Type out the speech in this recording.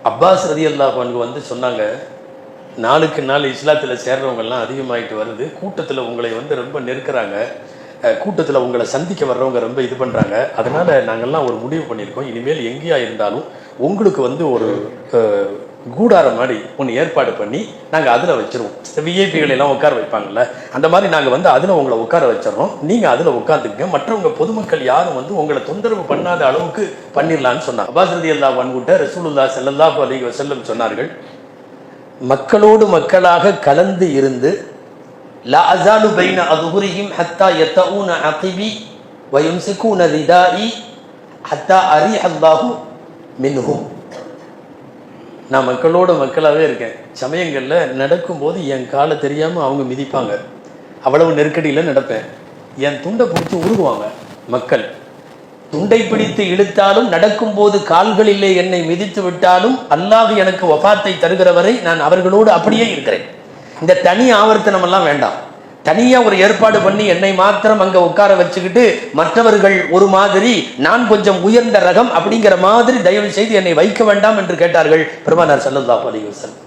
Abbas ரலியல்லாஹு அன்ஹு வந்து சொன்னாங்க, நாளுக்கு நாள் இஸ்லாத்தில் சேர்றவங்கெல்லாம் அதிகமாகிட்டு வருது, கூட்டத்தில் உங்களை வந்து ரொம்ப நெருக்கிறாங்க, கூட்டத்தில் உங்களை சந்திக்க வர்றவங்க ரொம்ப இது பண்ணுறாங்க, அதனால் நாங்கள்லாம் ஒரு முடிவு பண்ணியிருக்கோம், இனிமேல் எங்கேயா இருந்தாலும் உங்களுக்கு வந்து ஒரு கூடாரம் மாதிரி ஒன்று ஏற்பாடு பண்ணி நாங்கள் அதில் வச்சுருவோம். விஐபிகள் எல்லாம் உட்கார வைப்பாங்கல்ல, அந்த மாதிரி நாங்கள் வந்து அதில் உங்களை உட்கார வச்சிடறோம், நீங்கள் அதில் உட்காந்துக்குங்க, மற்றவங்க பொதுமக்கள் யாரும் வந்து உங்களை தொந்தரவு பண்ணாத அளவுக்கு பண்ணிடலான்னு சொன்னாங்க. அப்பாஸ் ரலியல்லாஹு அன்ஹு ரசூலுல்லாஹி ஸல்லல்லாஹு அலைஹி வஸல்லம் சொன்னார்கள், மக்களோடு மக்களாக கலந்து இருந்து லா அஸாலு பைன அதுஹுரிஹிம் ஹத்தா யத்தஊன அகிபி வ யும்சிகூன ரிதாஇ ஹத்தா அரிஹல்லாஹு மின்ஹும். நான் மக்களோட மக்களாகவே இருக்கேன், சமயங்களில் நடக்கும்போது என் காலை தெரியாமல் அவங்க மிதிப்பாங்க, அவ்வளவு நெருக்கடியில் நடப்பேன், என் துண்டை பிடிச்சி உருகுவாங்க மக்கள், துண்டை பிடித்து இழுத்தாலும் நடக்கும்போது கால்களிலே என்னை மிதித்து விட்டாலும் அல்லாஹ் எனக்கு வஃபாத்தை தருகிற வரை நான் அவர்களோடு அப்படியே இருக்கிறேன். இந்த தனி ஆவர்த்தனம் எல்லாம் வேண்டாம், தனியாக ஒரு ஏற்பாடு பண்ணி என்னை மாத்திரம் அங்கே உட்கார வச்சுக்கிட்டு மற்றவர்கள் ஒரு மாதிரி நான் கொஞ்சம் உயர்ந்த ரகம் அப்படிங்கிற மாதிரி தயவு செய்து என்னை வைக்க வேண்டாம் என்று கேட்டார்கள் பெருமானார் ஸல்லல்லாஹு அலைஹி வஸல்லம்.